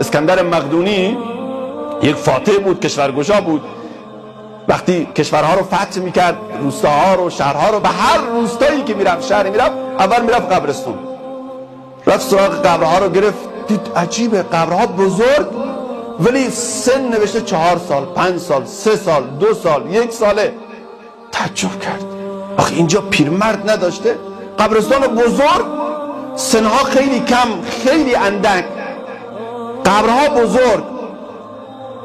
اسکندر مقدونی یک فاتح بود، کشورگشا بود. وقتی کشورها رو فتح میکرد، روستاها رو، شهرها رو، به هر روستایی که میرفت، شهری میرفت، اول میرفت قبرستون، رفت سراغ قبرها رو گرفت، دید عجیبه، قبرها بزرگ ولی سن نوشته 4 سال، 5 سال، 3 سال، 2 سال، 1 ساله. تعجب کرد، آخه اینجا پیرمرد نداشته؟ قبرستان بزرگ، سنها خیلی کم، خیلی اندک، قبرها بزرگ.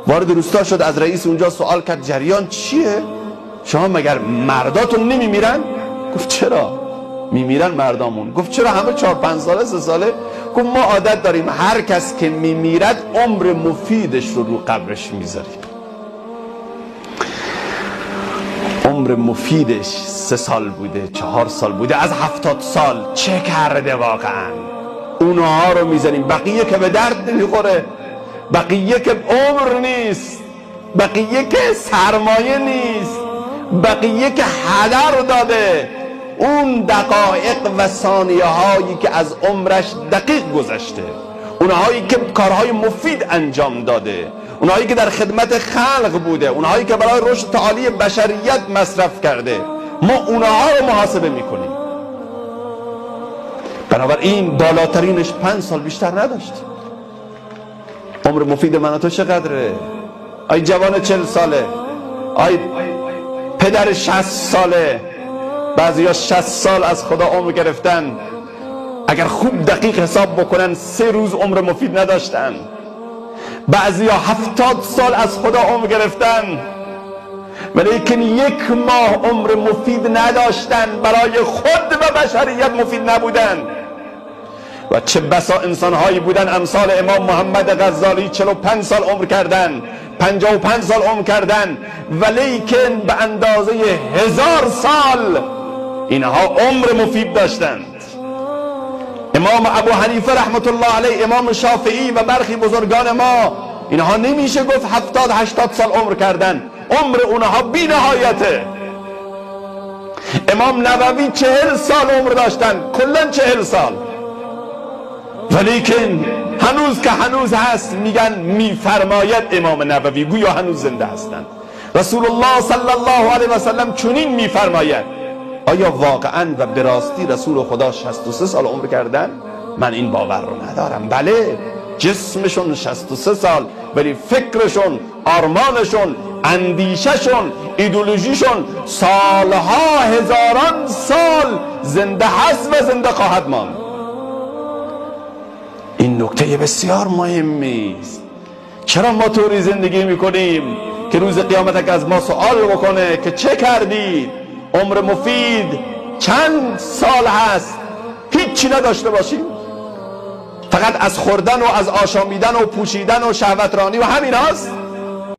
وارد روستا شد، از رئیس اونجا سوال کرد جریان چیه؟ شما مگر مرداتون نمیمیرن؟ گفت چرا میمیرن مردامون؟ گفت چرا همه 4-5 ساله 3 ساله؟ گفت ما عادت داریم هر کس که میمیرد عمر مفیدش رو قبرش میذاریم. عمر مفیدش 3 سال بوده، 4 سال بوده، از 70 سال چه کرده واقعا؟ اونها رو میذاریم. بقیه که به درد نمیخوره، بقیه که عمر نیست، بقیه که سرمایه نیست، بقیه که هدر داده، اون دقایق و ثانیه هایی که از عمرش دقیق گذشته، اونهایی که کارهای مفید انجام داده، اونهایی که در خدمت خلق بوده، اونهایی که برای رشد تعالی بشریت مصرف کرده، ما اونها رو محاسبه میکنیم. بنابراین بالاترینش 5 سال بیشتر نداشت. عمر مفید من و تو چقدره؟ آی جوان 40 ساله، آی پدر 60 ساله، بعضی ها 60 سال از خدا عمر گرفتن، اگر خوب دقیق حساب بکنن 3 روز عمر مفید نداشتن. بعضی ها 70 سال از خدا عمر گرفتن ولیکن 1 ماه عمر مفید نداشتن، برای خود و بشریت مفید نبودن. و چه بسا انسان هایی بودن امثال امام محمد غزالی 45 سال عمر کردن، 55 سال عمر کردن، ولیکن به اندازه 1000 سال اینها عمر مفید داشتند. امام ابو حنیفه رحمت الله علیه، امام شافعی و برخی بزرگان ما، اینها نمیشه گفت 70-80 سال عمر کردن، عمر اونها بی نهایته. امام نووی 40 سال عمر داشتن، کلا 40 سال، ولیکن هنوز که هنوز هست میگن میفرماید امام نووی، گویا هنوز زنده هستند. رسول الله صلی الله علیه و سلم چنین میفرماید. آیا واقعا و به راستی رسول خدا 63 سال عمر کردن؟ من این باور رو ندارم. بله، جسمشون 63 سال، ولی فکرشون، آرمانشون، اندیششون، ایدئولوژیشون سالها، هزاران سال زنده هست و زنده خواهد ماند. این نکته بسیار مهمی است. چرا ما طوری زندگی میکنیم که روز قیامت از ما سوال بکنه که چه کردید؟ عمر مفید چند سال هست؟ هیچی نداشته باشیم، فقط از خوردن و از آشامیدن و پوشیدن و شهوترانی و همین هست.